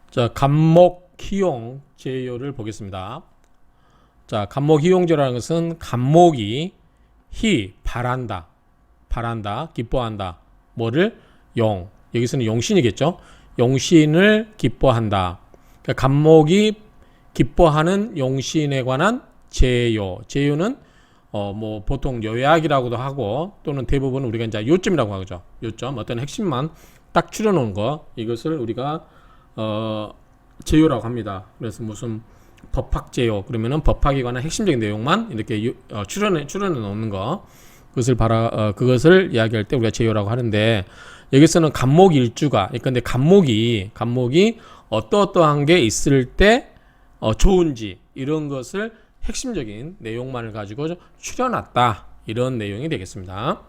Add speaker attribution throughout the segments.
Speaker 1: 자, 간목, 희용, 제요를 보겠습니다. 자, 간목, 희용제라는 것은 간목이 바란다, 기뻐한다. 뭐를? 여기서는 용신이겠죠. 용신을 기뻐한다. 그러니까 간목이 기뻐하는 용신에 관한 제요. 제요는 뭐 보통 요약이라고도 하고 또는 대부분 우리가 이제 요점이라고 하죠. 요점, 어떤 핵심만 딱 추려놓은 거, 이것을 우리가 제요라고 합니다. 그래서 무슨 법학제요 그러면은 법학에 관한 핵심적인 내용만 이렇게 추려내 놓는 거, 그것을 이야기할 때 우리가 제요라고 하는데, 여기서는 간목 일주가, 근데 간목이 어떠한 게 있을 때 좋은지 이런 것을 핵심적인 내용만을 가지고 추려놨다, 이런 내용이 되겠습니다.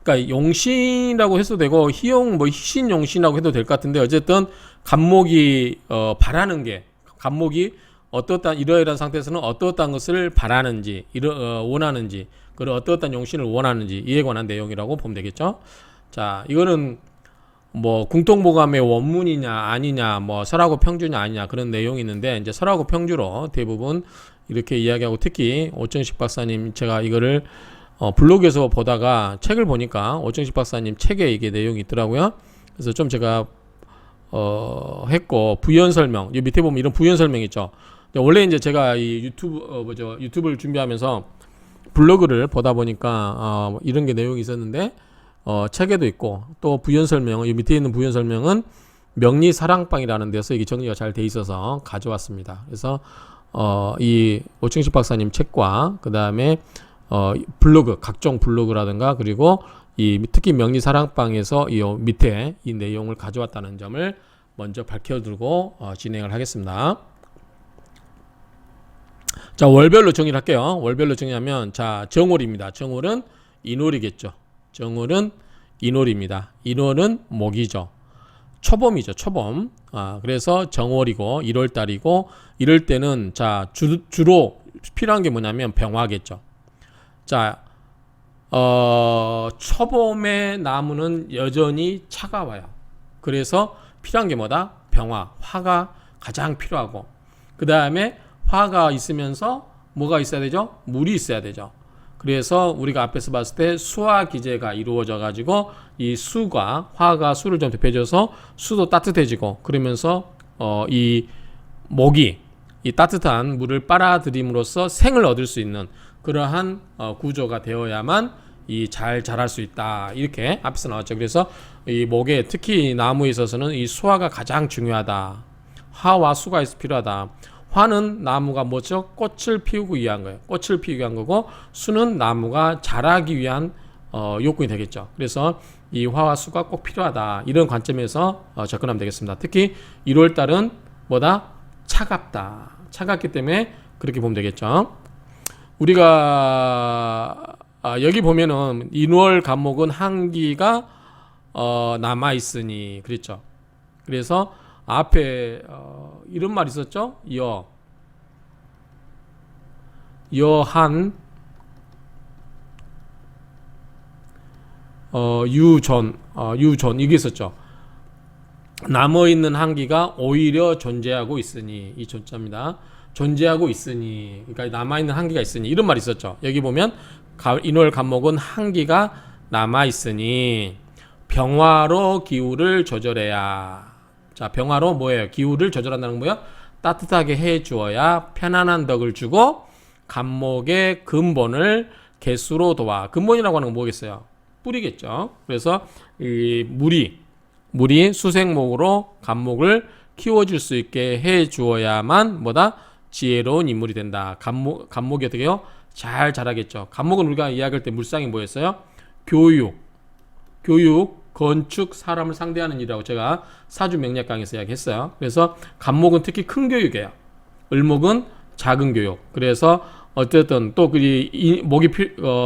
Speaker 1: 그러니까 용신이라고 해도 되고 희용, 희신용신이라고 해도 될 것 같은데, 어쨌든 간목이 바라는 게, 간목이 어떠한 이러이러한 상태에서는 어떠한 것을 바라는지, 원하는지, 그리고 어떠한 용신을 원하는지, 이에 관한 내용이라고 보면 되겠죠. 자, 이거는 뭐 궁통보감의 원문이냐 아니냐, 뭐 설하고 평주냐 아니냐, 그런 내용이 있는데, 이제 설하고 평주로 대부분 이렇게 이야기하고, 특히 오정식 박사님, 제가 이거를 블로그에서 보다가 책을 보니까 오정식 박사님 책에 이게 내용이 있더라고요. 그래서 좀 제가 했고, 부연 설명, 이 밑에 보면 이런 부연 설명 있죠. 원래 이제 제가 이 유튜브를 준비하면서 블로그를 보다 보니까 이런 게 내용이 있었는데, 책에도 있고, 또 부연 설명, 이 밑에 있는 부연 설명은 명리 사랑방이라는 데서 이게 정리가 잘 돼 있어서 가져왔습니다. 그래서 이 오충식 박사님 책과 그 다음에 블로그, 각종 블로그라든가, 그리고 이 특히 명리 사랑방에서 이 밑에 이 내용을 가져왔다는 점을 먼저 밝혀두고 진행을 하겠습니다. 자, 월별로 정리를 할게요. 월별로 정리하면, 자, 정월입니다. 정월은 인월이겠죠. 정월은 인월입니다. 인월은 목이죠. 초봄이죠. 초봄. 그래서 정월이고 1월달이고, 이럴 때는 자, 주로 필요한 게 뭐냐면 병화겠죠. 자, 초봄의 나무는 여전히 차가워요. 그래서 필요한 게 뭐다? 병화, 화가 가장 필요하고, 그 다음에 화가 있으면서 뭐가 있어야 되죠? 물이 있어야 되죠. 그래서 우리가 앞에서 봤을 때 수화 기제가 이루어져 가지고, 이 수가, 화가 수를 좀 대표해줘서 수도 따뜻해지고, 그러면서 이 목이 이 따뜻한 물을 빨아들임으로써 생을 얻을 수 있는 그러한 구조가 되어야만 이 잘 자랄 수 있다, 이렇게 앞에서 나왔죠. 그래서 이 목에, 특히 나무에 있어서는 이 수화가 가장 중요하다. 화와 수가 필요하다. 화는 나무가 뭐죠? 꽃을 피우기 위한 거예요. 꽃을 피우기 위한 거고, 수는 나무가 자라기 위한 요건이 되겠죠. 그래서 이 화와 수가 꼭 필요하다, 이런 관점에서 접근하면 되겠습니다. 특히 1월달은 뭐다? 차갑다. 차갑기 때문에 그렇게 보면 되겠죠. 우리가 여기 보면은 인월 간목은 한기가 남아 있으니, 그랬죠. 그래서 앞에 이런 말 있었죠. 여한 유존, 이게 있었죠. 남아있는 한기가 오히려 존재하고 있으니, 이 존자입니다. 존재하고 있으니, 그러니까 남아있는 한기가 있으니, 이런 말이 있었죠. 여기 보면 인월 간목은 한기가 남아있으니 병화로 기후를 조절해야. 자, 병화로 뭐예요? 기후를 조절한다는 건 뭐예요? 따뜻하게 해주어야 편안한 덕을 주고 간목의 근본을 개수로 도와. 근본이라고 하는 건 뭐겠어요? 뿌리겠죠. 그래서 이 물이 수생목으로 간목을 키워줄 수 있게 해주어야만 뭐다? 지혜로운 인물이 된다. 간목이 어떻게 해요? 잘 자라겠죠. 간목은 우리가 이야기할 때 물상이 뭐였어요? 교육, 건축, 사람을 상대하는 일이라고 제가 사주 명리학 강의에서 이야기했어요. 그래서 간목은 특히 큰 교육이에요. 을목은 작은 교육. 그래서 어쨌든 또 목이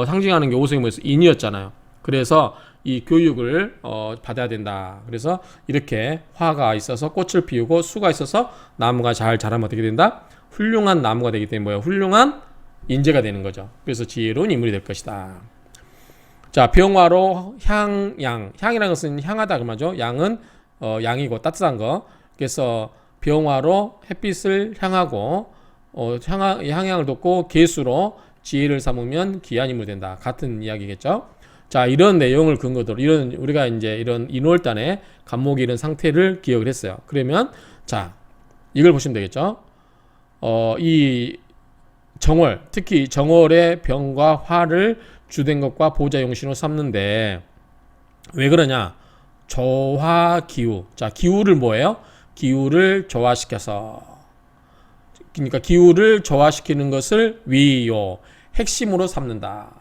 Speaker 1: 상징하는 게 오성이 뭐였어요? 인이었잖아요. 그래서 이 교육을 받아야 된다. 그래서 이렇게 화가 있어서 꽃을 피우고 수가 있어서 나무가 잘 자라면 어떻게 된다? 훌륭한 나무가 되기 때문에 뭐예요? 훌륭한 인재가 되는 거죠. 그래서 지혜로운 인물이 될 것이다. 자, 병화로 향이라는 것은 향하다 그 말이죠. 양은 양이고 따뜻한 거. 그래서 병화로 햇빛을 향하고 향양을 돋고 개수로 지혜를 삼으면 귀한 인물이 된다. 같은 이야기겠죠. 자, 이런 내용을 근거로 우리가 이제 이런 인월단의 간목이 이런 상태를 기억을 했어요. 그러면 자, 이걸 보시면 되겠죠. 이 정월, 특히 정월의 병과 화를 주된 것과 보좌 용신으로 삼는데 왜 그러냐? 조화기우. 자, 기우를 뭐예요? 기우를 조화시켜서, 그러니까 기우를 조화시키는 것을 위요, 핵심으로 삼는다.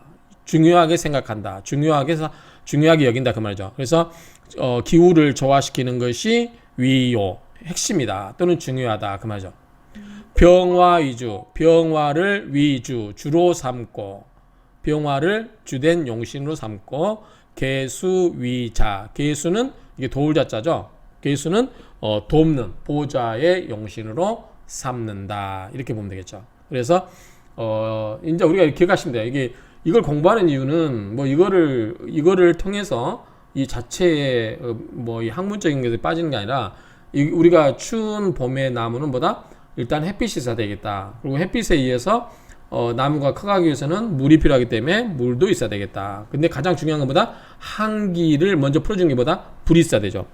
Speaker 1: 중요하게 생각한다. 중요하게 여긴다 그 말이죠. 그래서 기우를 조화시키는 것이 위요, 핵심이다 또는 중요하다 그 말이죠. 병화 위주, 병화를 위주, 주로 삼고, 병화를 주된 용신으로 삼고, 개수 위자, 개수는 이게 도울자자죠. 개수는 돕는 보좌의 용신으로 삼는다. 이렇게 보면 되겠죠. 그래서 이제 우리가 기억하시면 돼요. 이걸 공부하는 이유는 뭐 이거를 통해서 이 자체의 이 학문적인 것에 빠지는 게 아니라 우리가 추운 봄의 나무는 뭐다? 일단 햇빛이 있어야 되겠다. 그리고 햇빛에 의해서 나무가 커가기 위해서는 물이 필요하기 때문에 물도 있어야 되겠다. 근데 가장 중요한 것보다 한기를 먼저 풀어주는 게 보다 불이 있어야 되죠.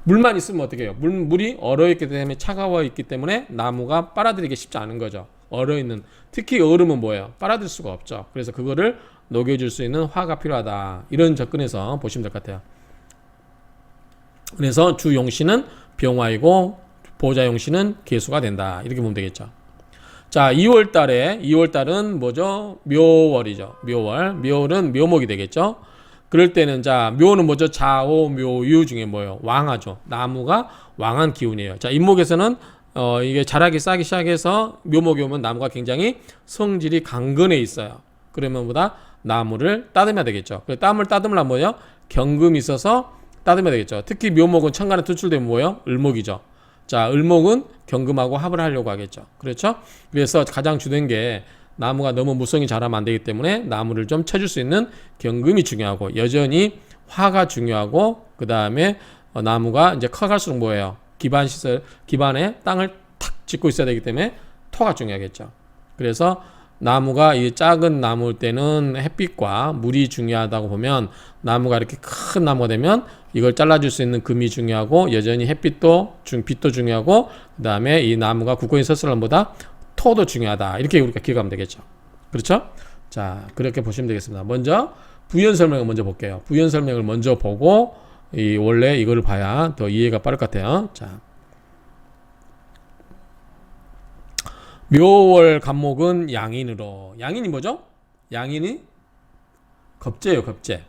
Speaker 1: 물만 있으면 어떻게 해요? 물이 얼어있기 때문에, 차가워 있기 때문에 나무가 빨아들이기 쉽지 않은 거죠. 얼어있는, 특히 얼음은 뭐예요? 빨아들일 수가 없죠. 그래서 그거를 녹여줄 수 있는 화가 필요하다. 이런 접근에서 보시면 될 것 같아요. 그래서 주 용신은 병화이고 보좌 용신은 개수가 된다. 이렇게 보면 되겠죠. 자, 2월달은 뭐죠? 묘월이죠. 묘월은 묘목이 되겠죠. 그럴 때는 자, 묘는 뭐죠? 자오, 묘유 중에 뭐예요? 왕하죠. 나무가 왕한 기운이에요. 자, 인목에서는 이게 자라기 싹이 시작해서 묘목이 오면 나무가 굉장히 성질이 강건해 있어요. 그러면 보다 나무를 따듬어야 되겠죠. 그래서 땀을 따듬으려면 뭐예요? 경금이 있어서 따듬어야 되겠죠. 특히 묘목은 천간에 투출되면 뭐예요? 을목이죠. 자, 을목은 경금하고 합을 하려고 하겠죠. 그렇죠? 그래서 가장 주된 게 나무가 너무 무성이 자라면 안 되기 때문에 나무를 좀 쳐줄 수 있는 경금이 중요하고, 여전히 화가 중요하고, 그 다음에 나무가 이제 커갈수록 뭐예요? 기반에 땅을 탁 짚고 있어야 되기 때문에 토가 중요하겠죠. 그래서 나무가 이 작은 나무일 때는 햇빛과 물이 중요하다고 보면, 나무가 이렇게 큰 나무가 되면 이걸 잘라줄 수 있는 금이 중요하고, 여전히 빛도 중요하고, 그 다음에 이 나무가 굳건히 섰을 때보다 토도 중요하다. 이렇게 우리가 기억하면 되겠죠. 그렇죠? 자, 그렇게 보시면 되겠습니다. 먼저 부연 설명을 먼저 볼게요. 부연 설명을 먼저 보고 원래 이거를 봐야 더 이해가 빠를 것 같아요. 자, 묘월 간목은 양인으로. 양인이 뭐죠? 양인이 겁재예요, 겁재.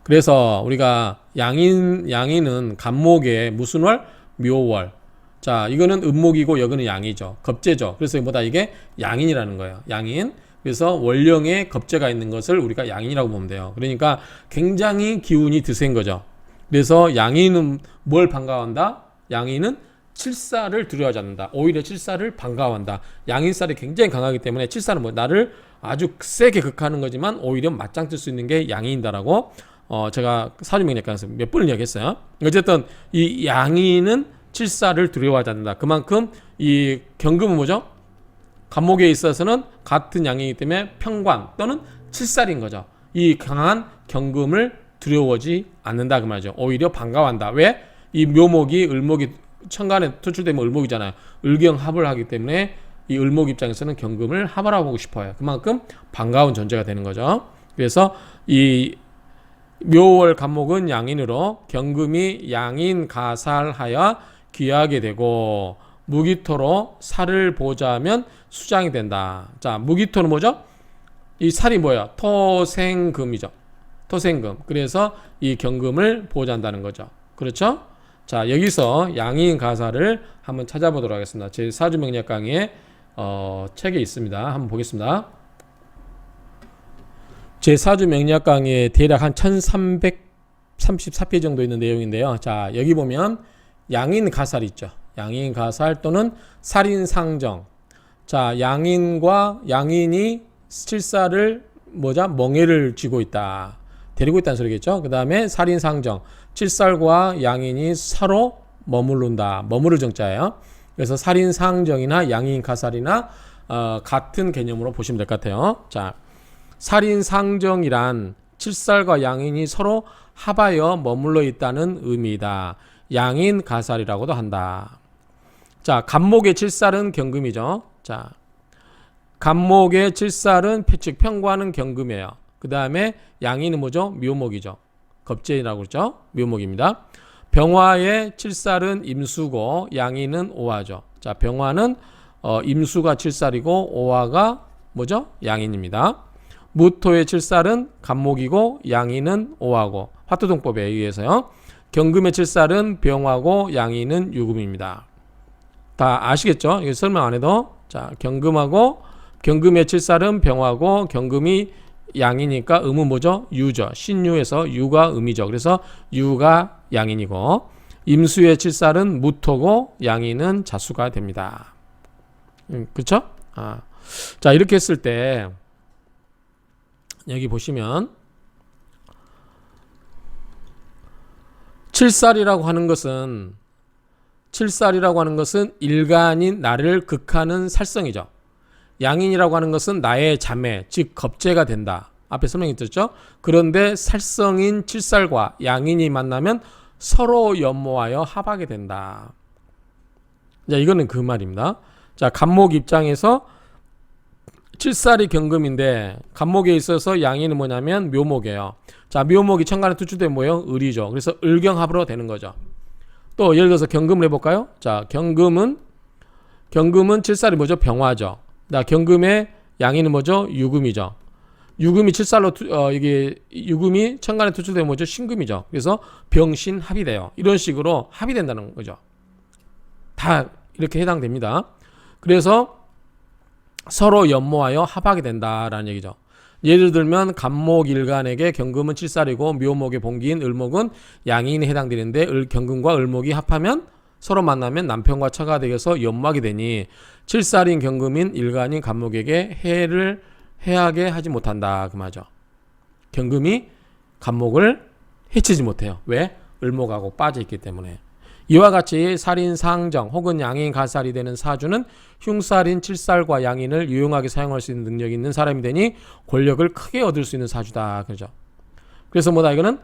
Speaker 1: 그래서 우리가 양인은 간목의 무슨 월? 묘월. 자, 이거는 음목이고 여기는 양이죠. 겁재죠. 그래서 뭐다 이게 양인이라는 거예요. 양인. 그래서 월령에 겁재가 있는 것을 우리가 양인이라고 보면 돼요. 그러니까 굉장히 기운이 드센 거죠. 그래서 양인은 뭘 반가워한다? 양인은 칠사를 두려워하지 않는다. 오히려 칠사를 반가워한다. 양인살이 굉장히 강하기 때문에 칠사는 나를 아주 세게 극하는 거지만 오히려 맞짱 뜰 수 있는 게 양인이다라고 제가 사주명리학에서 몇 번을 이야기했어요. 어쨌든 이 양인은 칠사를 두려워하지 않는다. 그만큼 이 경금은 뭐죠? 간목에 있어서는 같은 양이기 때문에 평관 또는 칠살인 거죠. 이 강한 경금을 두려워하지 않는다 그 말이죠. 오히려 반가워한다. 왜? 이 묘목이 을목이 천간에 투출되면 을목이잖아요. 을경합을 하기 때문에 이 을목 입장에서는 경금을 합을 하고 싶어요. 그만큼 반가운 존재가 되는 거죠. 그래서 이 묘월 간목은 양인으로 경금이 양인 가살하여 귀하게 되고, 무기토로 살을 보자면 수장이 된다. 자, 무기토는 뭐죠? 이 살이 뭐야? 토생금이죠. 토생금. 그래서 이 경금을 보호한다는 거죠. 그렇죠? 자, 여기서 양인 가사를 한번 찾아보도록 하겠습니다. 제 사주명리학 강의에 책에 있습니다. 한번 보겠습니다. 제 사주명리학 강의에 대략 한 1334페이지 정도 있는 내용인데요. 자, 여기 보면 양인 가살 있죠. 양인 가살 또는 살인상정. 자, 양인이 칠사를 멍해를 쥐고 있다. 데리고 있다는 소리겠죠. 그 다음에 살인상정. 칠살과 양인이 서로 머무른다. 머무를 정자예요. 그래서 살인상정이나 양인가살이나 같은 개념으로 보시면 될 것 같아요. 자, 살인상정이란 칠살과 양인이 서로 합하여 머물러 있다는 의미이다. 양인가살이라고도 한다. 자, 갑목의 칠살은 경금이죠. 자, 갑목의 칠살은 즉 평과는 경금이에요. 그 다음에 양인은 뭐죠? 묘목이죠. 겁재이라고 그러죠. 묘목입니다. 병화의 칠살은 임수고 양인은 오화죠. 자, 병화는 임수가 칠살이고 오화가 뭐죠? 양인입니다. 무토의 칠살은 갑목이고 양인은 오화고 화투동법에 의해서요. 경금의 칠살은 병화고 양인은 유금입니다. 다 아시겠죠? 이거 설명 안 해도. 자, 경금의 칠살은 병화고 경금이 양이니까 음은 뭐죠? 유죠. 신유에서 유가 음이죠. 그래서 유가 양인이고 임수의 칠살은 무토고 양인은 자수가 됩니다. 그렇죠? 자, 이렇게 했을 때 여기 보시면 칠살이라고 하는 것은 일간인 나를 극하는 살성이죠. 양인이라고 하는 것은 나의 자매, 즉 겁재가 된다. 앞에 설명이 있었죠. 그런데 살성인 칠살과 양인이 만나면 서로 연모하여 합하게 된다. 자, 이거는 그 말입니다. 자, 갑목 입장에서 칠살이 경금인데 갑목에 있어서 양인은 뭐냐면 묘목이에요. 자, 묘목이 천간에 투출되면 뭐예요? 을이죠. 그래서 을경합으로 되는 거죠. 또 예를 들어서 경금을 해볼까요? 자, 경금은 칠살이 뭐죠? 병화죠. 나 경금의 양인은 뭐죠? 유금이죠. 유금이 칠살로 이게 유금이 천간에 투출되면 뭐죠? 신금이죠. 그래서 병신합이 돼요. 이런 식으로 합이 된다는 거죠. 다 이렇게 해당됩니다. 그래서 서로 연모하여 합하게 된다라는 얘기죠. 예를 들면 갑목일간에게 경금은 칠살이고 묘목의 본기인 을목은 양인에 해당되는데 경금과 을목이 합하면 서로 만나면 남편과 처가 되어서 연모하게 되니 칠살인 경금인 일간인 갑목에게 해를 해하게 하지 못한다 그 말이죠. 경금이 갑목을 해치지 못해요. 왜? 을목하고 빠져있기 때문에. 이와 같이 살인 상정 혹은 양인 가살이 되는 사주는 흉살인 칠살과 양인을 유용하게 사용할 수 있는 능력이 있는 사람이 되니 권력을 크게 얻을 수 있는 사주다. 그죠? 그래서 뭐다 이거는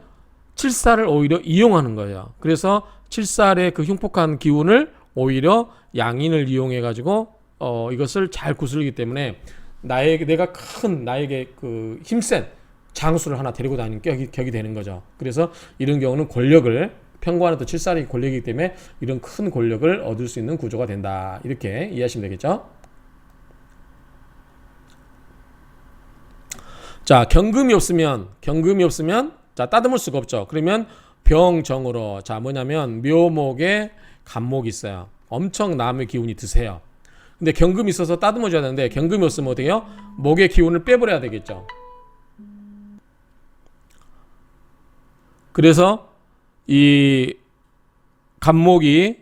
Speaker 1: 칠살을 오히려 이용하는 거예요. 그래서 칠살의 그 흉폭한 기운을 오히려 양인을 이용해 가지고 이것을 잘 구슬기 때문에 내가 큰 나에게 그 힘센 장수를 하나 데리고 다니는 격이 되는 거죠. 그래서 이런 경우는 권력을 편관은 또 칠살이 권력이기 때문에 이런 큰 권력을 얻을 수 있는 구조가 된다. 이렇게 이해하시면 되겠죠. 자, 경금이 없으면 자, 따듬을 수가 없죠. 그러면 병정으로 자, 뭐냐면 묘목에 갑목이 있어요. 엄청 남의 기운이 드세요. 근데 경금이 있어서 따듬어 줘야 되는데 경금이 없으면 어떻게 해요? 목의 기운을 빼버려야 되겠죠. 그래서 이 갑목이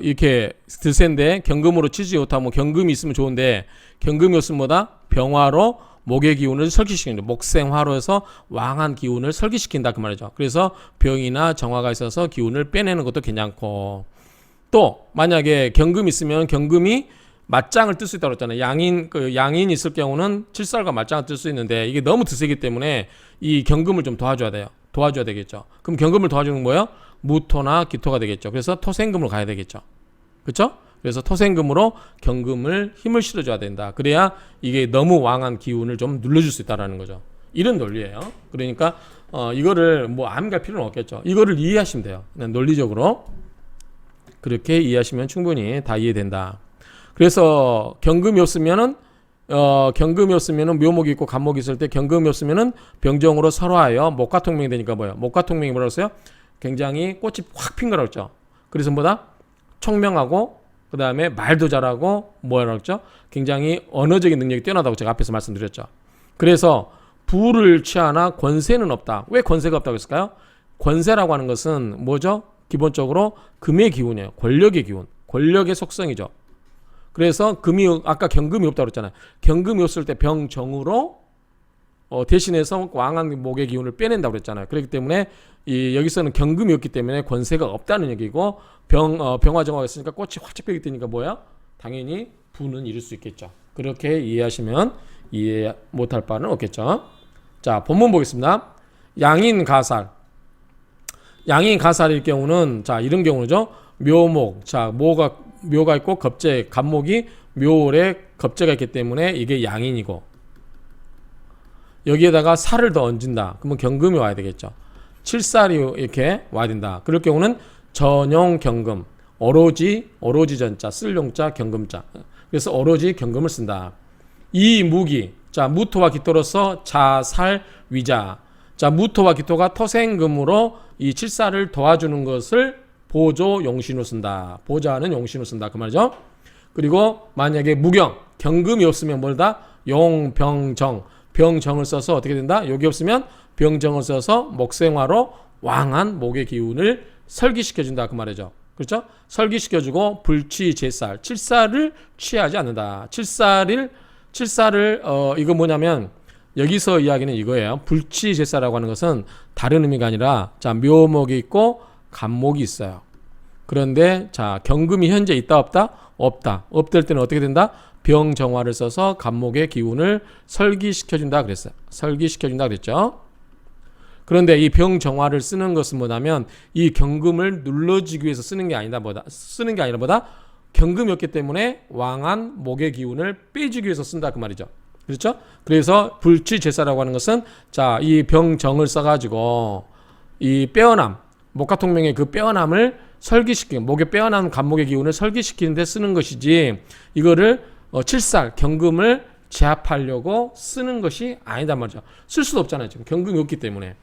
Speaker 1: 이렇게 드센데 경금으로 치지 못하면 경금이 있으면 좋은데 경금이 없으면 뭐다? 병화로 목의 기운을 설기시키는 거죠. 목생화로 해서 왕한 기운을 설기시킨다 그 말이죠. 그래서 병이나 정화가 있어서 기운을 빼내는 것도 괜찮고 또 만약에 경금이 있으면 경금이 맞짱을 뜰 수 있다고 했잖아요. 양인 있을 경우는 칠살과 맞짱을 뜰 수 있는데 이게 너무 드세기 때문에 이 경금을 좀 도와줘야 되겠죠. 그럼 경금을 도와주는 뭐예요? 무토나 기토가 되겠죠. 그래서 토생금으로 가야 되겠죠. 그렇죠? 그래서 토생금으로 경금을 힘을 실어줘야 된다. 그래야 이게 너무 왕한 기운을 좀 눌러줄 수 있다는 거죠. 이런 논리예요. 그러니까 이거를 뭐 암갈 필요는 없겠죠. 이거를 이해하시면 돼요. 그냥 논리적으로 그렇게 이해하시면 충분히 다 이해된다. 그래서 경금이 없으면은 묘목이 있고 갑목이 있을 때 경금이 없으면은 병정으로 설화하여 목가통명이 되니까 뭐예요? 목가통명이 뭐라고 했어요? 굉장히 꽃이 확 핀 거라고 했죠. 그래서 뭐다? 총명하고 그 다음에 말도 잘하고 뭐라고 했죠? 굉장히 언어적인 능력이 뛰어나다고 제가 앞에서 말씀드렸죠. 그래서 부를 취하나 권세는 없다. 왜 권세가 없다고 했을까요? 권세라고 하는 것은 뭐죠? 기본적으로 금의 기운이에요. 권력의 기운, 권력의 속성이죠. 그래서 아까 경금이 없다고 그랬잖아요. 경금이 없을 때 병정으로 대신해서 왕한 목의 기운을 빼낸다고 그랬잖아요. 그렇기 때문에 여기서는 경금이 없기 때문에 권세가 없다는 얘기고 병화정화가 있으니까 꽃이 활짝 피게 되니까 뭐야? 당연히 부는 이룰 수 있겠죠. 그렇게 이해하시면 이해 못할 바는 없겠죠. 자, 본문 보겠습니다. 양인가살. 양인가살일 경우는 자, 이런 경우죠. 묘목. 자, 묘가 있고 겁재, 간목이 묘월에 겁재가 있기 때문에 이게 양인이고, 여기에다가 살을 더 얹은다. 그러면 경금이 와야 되겠죠. 칠살이 이렇게 와야 된다. 그럴 경우는 전용 경금, 오로지 전자, 쓸 용자, 경금자. 그래서 오로지 경금을 쓴다. 이 무기, 자, 무토와 기토로서 자살 위자. 자, 무토와 기토가 토생금으로 이 칠살을 도와주는 것을 보조 용신으로 쓴다. 보좌하는 용신으로 쓴다. 그 말이죠. 그리고 만약에 무경, 경금이 없으면 뭐다? 용병정. 병정을 써서 어떻게 된다? 여기 없으면 병정을 써서 목생화로 왕한 목의 기운을 설기시켜준다. 그 말이죠. 그렇죠? 설기시켜주고 불취제살, 칠살을 취하지 않는다. 칠살을 이거 뭐냐면 여기서 이야기는 이거예요. 불취제살이라고 하는 것은 다른 의미가 아니라 자, 묘목이 있고 간목이 있어요. 그런데 자, 경금이 현재 있다 없다? 없다. 없을 때는 어떻게 된다? 병정화를 써서 간목의 기운을 설기시켜준다 그랬어요. 설기시켜준다 그랬죠. 그런데 이 병정화를 쓰는 것은 뭐냐면 이 경금을 눌러주기 위해서 쓰는 게 아니라 뭐다? 경금이었기 때문에 왕한 목의 기운을 빼주기 위해서 쓴다 그 말이죠. 그렇죠? 그래서 불취제사라고 하는 것은 자, 이 병정을 써가지고 이 빼어남, 목화통명의 그 빼어남을 설기시키는, 목의 빼어난 간목의 기운을 설기시키는 데 쓰는 것이지, 이거를 칠살, 경금을 제압하려고 쓰는 것이 아니다 말이죠. 쓸 수도 없잖아요. 지금 경금이 없기 때문에.